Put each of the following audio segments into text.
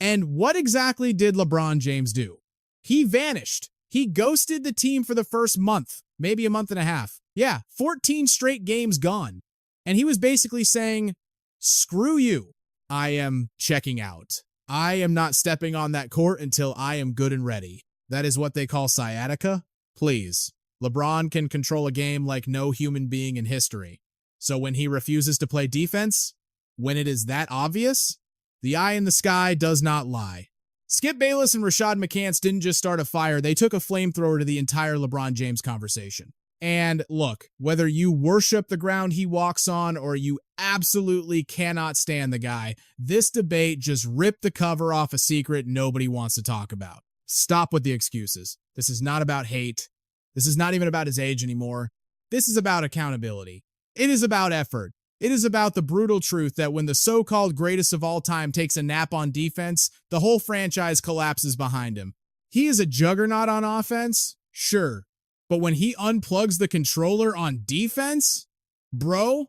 And what exactly did LeBron James do? He vanished. He ghosted the team for the first month, maybe a month and a half. Yeah, 14 straight games gone. And he was basically saying, screw you. I am checking out. I am not stepping on that court until I am good and ready. That is what they call sciatica. Please. LeBron can control a game like no human being in history. So when he refuses to play defense, when it is that obvious, the eye in the sky does not lie. Skip Bayless and Rashad McCants didn't just start a fire, they took a flamethrower to the entire LeBron James conversation. And look, whether you worship the ground he walks on or you absolutely cannot stand the guy, this debate just ripped the cover off a secret nobody wants to talk about. Stop with the excuses. This is not about hate. This is not even about his age anymore. This is about accountability. It is about effort. It is about the brutal truth that when the so-called greatest of all time takes a nap on defense, the whole franchise collapses behind him. He is a juggernaut on offense, sure. But when he unplugs the controller on defense, bro,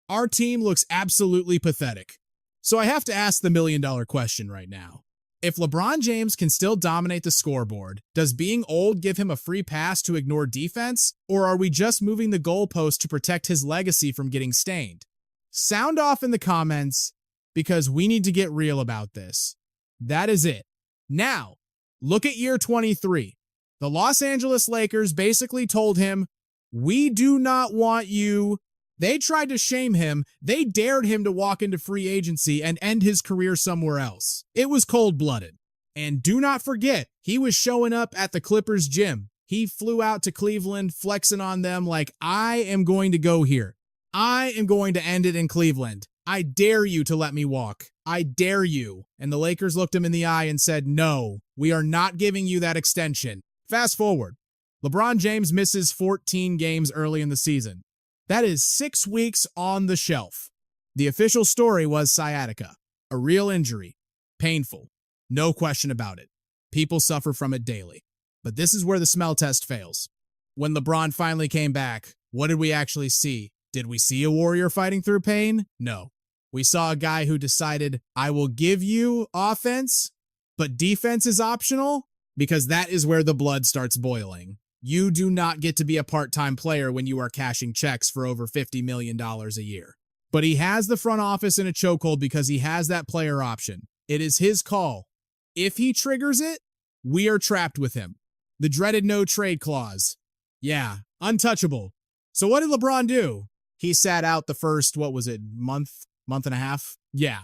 our team looks absolutely pathetic. So I have to ask the million-dollar question right now. If LeBron James can still dominate the scoreboard, does being old give him a free pass to ignore defense, or are we just moving the goalpost to protect his legacy from getting stained? Sound off in the comments because we need to get real about this. That is it. Now, look at year 23. The Los Angeles Lakers basically told him, we do not want you. They tried to shame him. They dared him to walk into free agency and end his career somewhere else. It was cold-blooded. And do not forget, he was showing up at the Clippers gym. He flew out to Cleveland, flexing on them like, I am going to go here. I am going to end it in Cleveland. I dare you to let me walk. I dare you. And the Lakers looked him in the eye and said, no, we are not giving you that extension. Fast forward. LeBron James misses 14 games early in the season. That is 6 weeks on the shelf. The official story was sciatica, a real injury, painful, no question about it. People suffer from it daily. But this is where the smell test fails. When LeBron finally came back, what did we actually see? Did we see a warrior fighting through pain? No. We saw a guy who decided, I will give you offense, but defense is optional, because that is where the blood starts boiling. You do not get to be a part-time player when you are cashing checks for over $50 million a year. But he has the front office in a chokehold because he has that player option. It is his call. If he triggers it, we are trapped with him. The dreaded no-trade clause. Yeah, untouchable. So what did LeBron do? He sat out the first, month and a half? Yeah,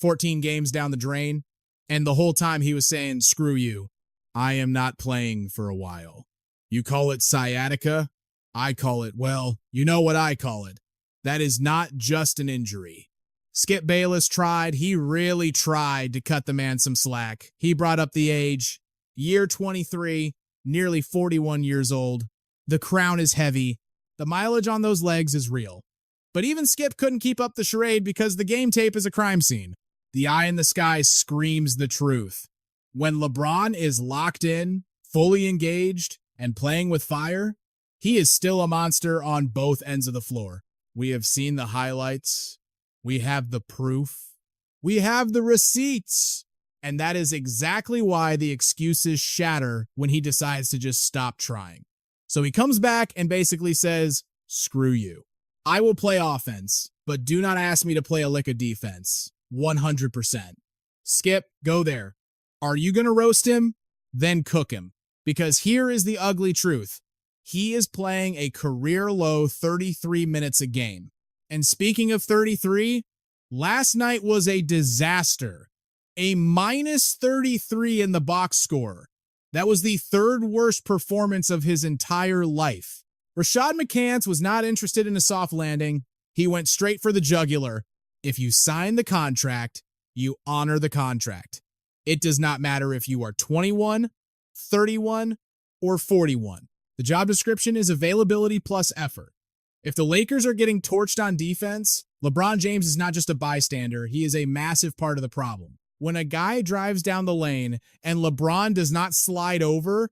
14 games down the drain. And the whole time he was saying, screw you. I am not playing for a while. You call it sciatica? I call it, well, you know what I call it. That is not just an injury. Skip Bayless tried. He really tried to cut the man some slack. He brought up the age. Year 23, nearly 41 years old. The crown is heavy. The mileage on those legs is real. But even Skip couldn't keep up the charade because the game tape is a crime scene. The eye in the sky screams the truth. When LeBron is locked in, fully engaged, and playing with fire, he is still a monster on both ends of the floor. We have seen the highlights. We have the proof. We have the receipts. And that is exactly why the excuses shatter when he decides to just stop trying. So he comes back and basically says, screw you. I will play offense, but do not ask me to play a lick of defense. 100%. Skip, go there. Are you going to roast him? Then cook him. Because here is the ugly truth. He is playing a career-low 33 minutes a game. And speaking of 33, last night was a disaster. A minus 33 in the box score. That was the third worst performance of his entire life. Rashad McCants was not interested in a soft landing. He went straight for the jugular. If you sign the contract, you honor the contract. It does not matter if you are 21, 31, or 41. The job description is availability plus effort. If the Lakers are getting torched on defense, LeBron James is not just a bystander. He is a massive part of the problem. When a guy drives down the lane and LeBron does not slide over,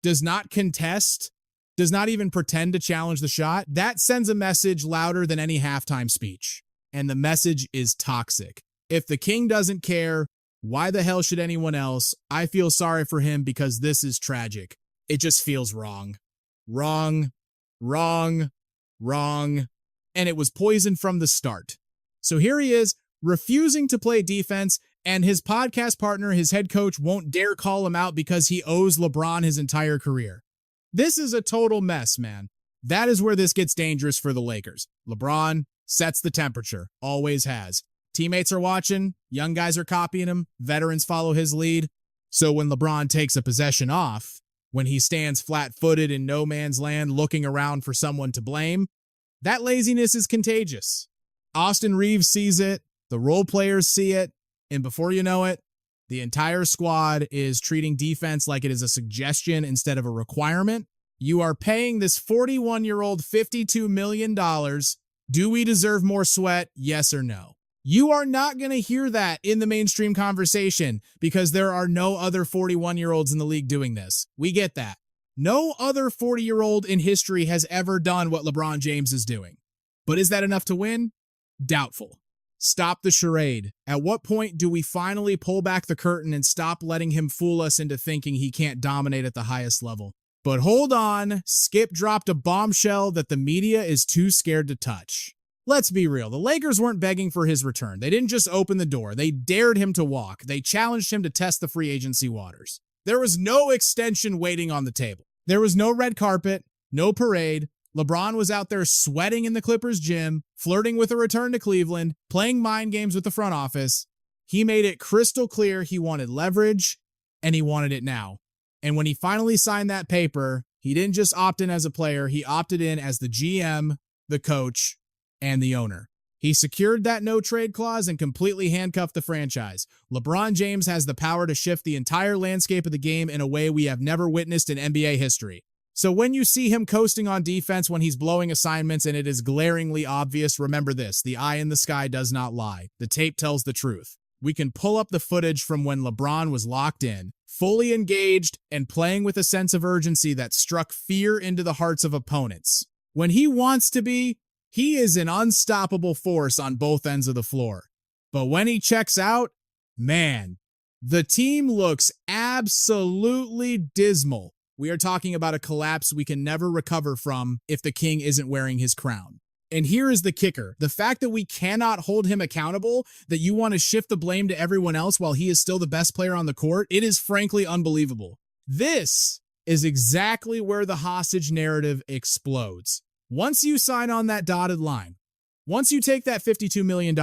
does not contest, does not even pretend to challenge the shot, that sends a message louder than any halftime speech. And the message is toxic. If the king doesn't care, Why the hell should anyone else? I feel sorry for him because this is tragic. It just feels wrong. Wrong, wrong, wrong. And it was poisoned from the start. So here he is, refusing to play defense, and his podcast partner, his head coach, won't dare call him out because he owes LeBron his entire career. This is a total mess, man. That is where this gets dangerous for the Lakers. LeBron sets the temperature, always has. Teammates are watching, young guys are copying him, veterans follow his lead. So when LeBron takes a possession off, when he stands flat-footed in no man's land looking around for someone to blame, that laziness is contagious. Austin Reeves sees it, the role players see it, and before you know it, the entire squad is treating defense like it is a suggestion instead of a requirement. You are paying this 41-year-old $52 million. Do we deserve more sweat? Yes or no? You are not going to hear that in the mainstream conversation because there are no other 41-year-olds in the league doing this. We get that. No other 40-year-old in history has ever done what LeBron James is doing. But is that enough to win? Doubtful. Stop the charade. At what point do we finally pull back the curtain and stop letting him fool us into thinking he can't dominate at the highest level? But hold on, Skip dropped a bombshell that the media is too scared to touch. Let's be real, the Lakers weren't begging for his return. They didn't just open the door. They dared him to walk. They challenged him to test the free agency waters. There was no extension waiting on the table. There was no red carpet, no parade. LeBron was out there sweating in the Clippers gym, flirting with a return to Cleveland, playing mind games with the front office. He made it crystal clear he wanted leverage, and he wanted it now. And when he finally signed that paper, he didn't just opt in as a player, he opted in as the GM, the coach, and the owner. He secured that no-trade clause and completely handcuffed the franchise. LeBron James has the power to shift the entire landscape of the game in a way we have never witnessed in NBA history. So when you see him coasting on defense when he's blowing assignments and it is glaringly obvious, remember this: the eye in the sky does not lie. The tape tells the truth. We can pull up the footage from when LeBron was locked in, fully engaged, and playing with a sense of urgency that struck fear into the hearts of opponents. When he wants to be, he is an unstoppable force on both ends of the floor. But when he checks out, man, the team looks absolutely dismal. We are talking about a collapse we can never recover from if the king isn't wearing his crown. And here is the kicker. The fact that we cannot hold him accountable, that you want to shift the blame to everyone else while he is still the best player on the court, it is frankly unbelievable. This is exactly where the hostage narrative explodes. Once you sign on that dotted line, once you take that $52 million,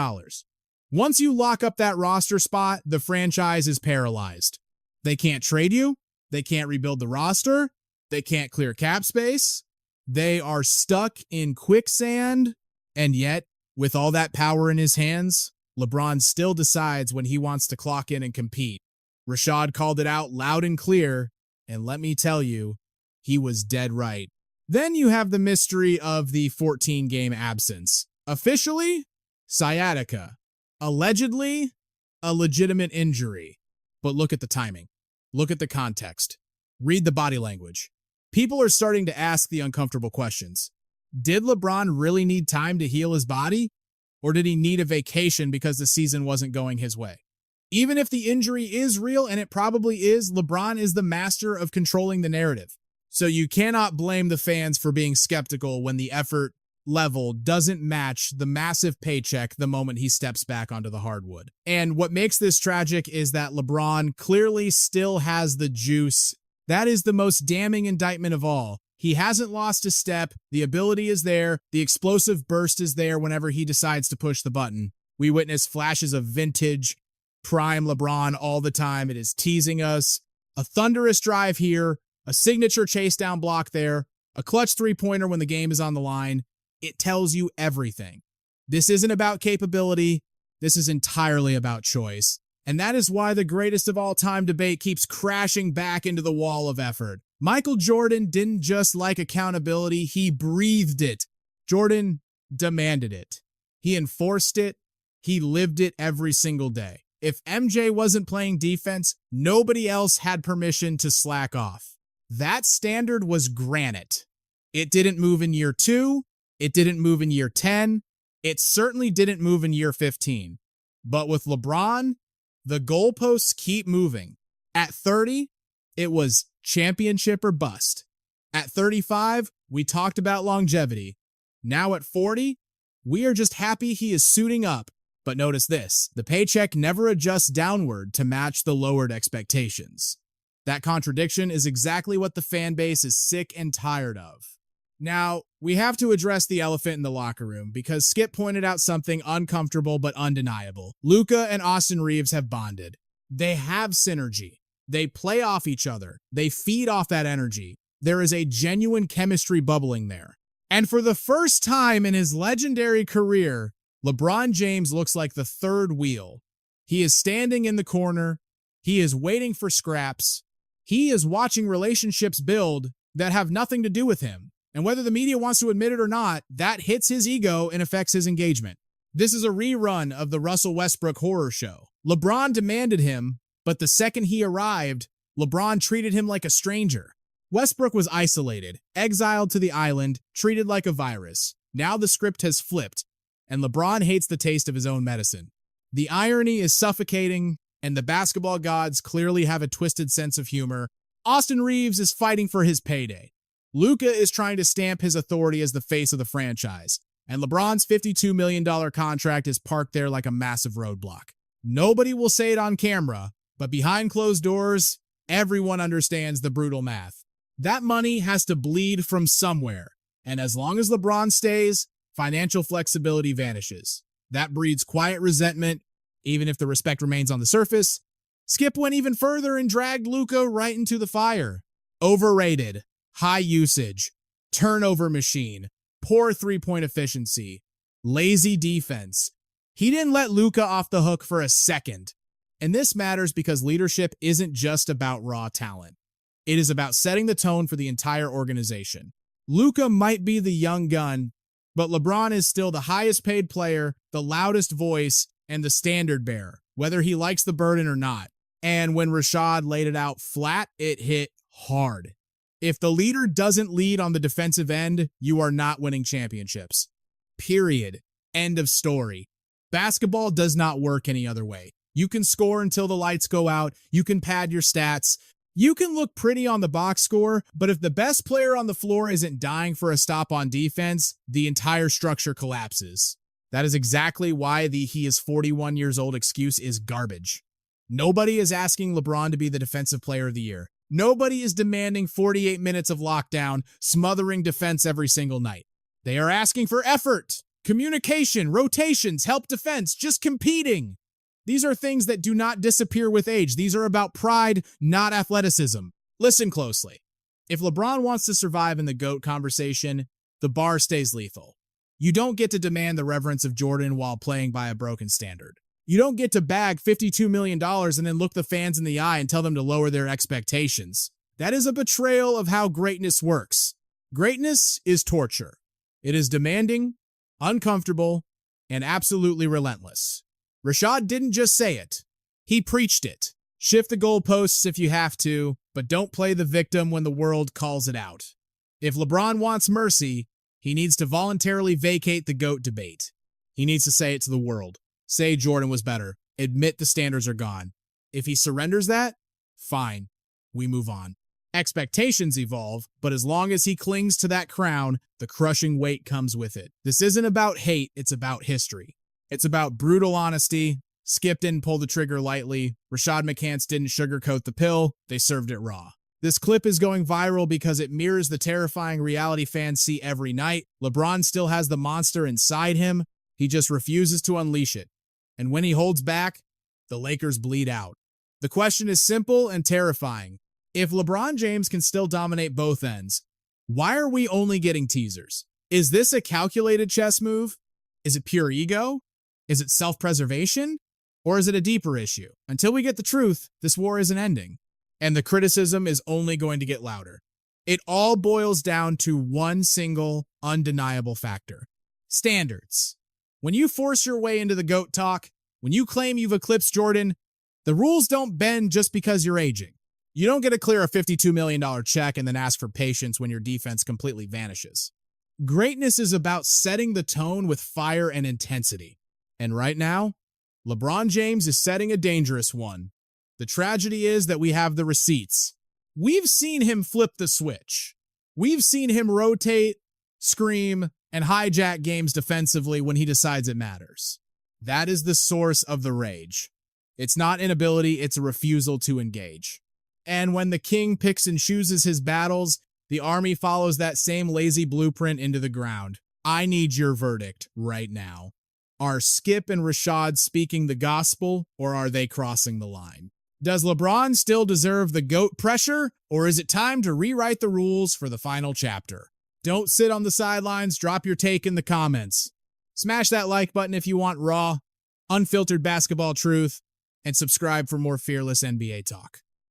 once you lock up that roster spot, the franchise is paralyzed. They can't trade you. They can't rebuild the roster. They can't clear cap space. They are stuck in quicksand. And yet, with all that power in his hands, LeBron still decides when he wants to clock in and compete. Rashad called it out loud and clear, and let me tell you, he was dead right. Then you have the mystery of the 14-game absence. Officially, sciatica. Allegedly, a legitimate injury. But look at the timing. Look at the context. Read the body language. People are starting to ask the uncomfortable questions. Did LeBron really need time to heal his body? Or did he need a vacation because the season wasn't going his way? Even if the injury is real, and it probably is, LeBron is the master of controlling the narrative. So you cannot blame the fans for being skeptical when the effort level doesn't match the massive paycheck the moment he steps back onto the hardwood. And what makes this tragic is that LeBron clearly still has the juice. That is the most damning indictment of all. He hasn't lost a step. The ability is there. The explosive burst is there whenever he decides to push the button. We witness flashes of vintage, prime LeBron all the time. It is teasing us. A thunderous drive here, a signature chase down block there, a clutch three-pointer when the game is on the line. It tells you everything. This isn't about capability. This is entirely about choice. And that is why the greatest of all time debate keeps crashing back into the wall of effort. Michael Jordan didn't just like accountability, he breathed it. Jordan demanded it. He enforced it. He lived it every single day. If MJ wasn't playing defense, nobody else had permission to slack off. That standard was granite. It didn't move in year 2. It didn't move in year 10. It certainly didn't move in year 15. But with LeBron, The goalposts keep moving. At 30, it was championship or bust. At 35, we talked about longevity. Now at 40, we are just happy he is suiting up. But notice this, the paycheck never adjusts downward to match the lowered expectations. That contradiction is exactly what the fan base is sick and tired of. Now, we have to address the elephant in the locker room because Skip pointed out something uncomfortable but undeniable. Luka and Austin Reeves have bonded. They have synergy. They play off each other. They feed off that energy. There is a genuine chemistry bubbling there. And for the first time in his legendary career, LeBron James looks like the third wheel. He is standing in the corner. He is waiting for scraps. He is watching relationships build that have nothing to do with him. And whether the media wants to admit it or not, that hits his ego and affects his engagement. This is a rerun of the Russell Westbrook horror show. LeBron demanded him, but the second he arrived, LeBron treated him like a stranger. Westbrook was isolated, exiled to the island, treated like a virus. Now the script has flipped, and LeBron hates the taste of his own medicine. The irony is suffocating, and the basketball gods clearly have a twisted sense of humor. Austin Reeves is fighting for his payday. Luka is trying to stamp his authority as the face of the franchise, and LeBron's $52 million contract is parked there like a massive roadblock. Nobody will say it on camera, but behind closed doors, everyone understands the brutal math. That money has to bleed from somewhere, and as long as LeBron stays, financial flexibility vanishes. That breeds quiet resentment, even if the respect remains on the surface. Skip went even further and dragged Luka right into the fire. Overrated, high usage, turnover machine, poor three-point efficiency, lazy defense. He didn't let Luka off the hook for a second. And this matters because leadership isn't just about raw talent. It is about setting the tone for the entire organization. Luka might be the young gun, but LeBron is still the highest paid player, the loudest voice, and the standard bearer, whether he likes the burden or not. And when Rashad laid it out flat, it hit hard. If the leader doesn't lead on the defensive end, you are not winning championships. Period. End of story. Basketball does not work any other way. You can score until the lights go out. You can pad your stats. You can look pretty on the box score, but if the best player on the floor isn't dying for a stop on defense, the entire structure collapses. That is exactly why the he is 41 years old excuse is garbage. Nobody is asking LeBron to be the defensive player of the year. Nobody is demanding 48 minutes of lockdown, smothering defense every single night. They are asking for effort, communication, rotations, help defense, just competing. These are things that do not disappear with age. These are about pride, not athleticism. Listen closely. If LeBron wants to survive in the GOAT conversation, the bar stays lethal. You don't get to demand the reverence of Jordan while playing by a broken standard. You don't get to bag $52 million and then look the fans in the eye and tell them to lower their expectations. That is a betrayal of how greatness works. Greatness is torture. It is demanding, uncomfortable, and absolutely relentless. Rashad didn't just say it. He preached it. Shift the goalposts if you have to, but don't play the victim when the world calls it out. If LeBron wants mercy, he needs to voluntarily vacate the GOAT debate. He needs to say it to the world. Say Jordan was better. Admit the standards are gone. If he surrenders that, fine. We move on. Expectations evolve, but as long as he clings to that crown, the crushing weight comes with it. This isn't about hate, it's about history. It's about brutal honesty. Skip didn't pull the trigger lightly. Rashad McCants didn't sugarcoat the pill. They served it raw. This clip is going viral because it mirrors the terrifying reality fans see every night. LeBron still has the monster inside him. He just refuses to unleash it. And when he holds back, the Lakers bleed out. The question is simple and terrifying. If LeBron James can still dominate both ends, why are we only getting teasers? Is this a calculated chess move? Is it pure ego? Is it self-preservation? Or is it a deeper issue? Until we get the truth, this war isn't ending. And the criticism is only going to get louder. It all boils down to one single, undeniable factor. Standards. When you force your way into the GOAT talk, when you claim you've eclipsed Jordan, the rules don't bend just because you're aging. You don't get to clear a $52 million check and then ask for patience when your defense completely vanishes. Greatness is about setting the tone with fire and intensity. And right now, LeBron James is setting a dangerous one. The tragedy is that we have the receipts. We've seen him flip the switch. We've seen him rotate, scream, and hijack games defensively when he decides it matters. That is the source of the rage. It's not inability, it's a refusal to engage. And when the king picks and chooses his battles, the army follows that same lazy blueprint into the ground. I need your verdict right now. Are Skip and Rashad speaking the gospel, or are they crossing the line? Does LeBron still deserve the GOAT pressure, or is it time to rewrite the rules for the final chapter? Don't sit on the sidelines, drop your take in the comments. Smash that like button if you want raw, unfiltered basketball truth, and subscribe for more fearless NBA talk.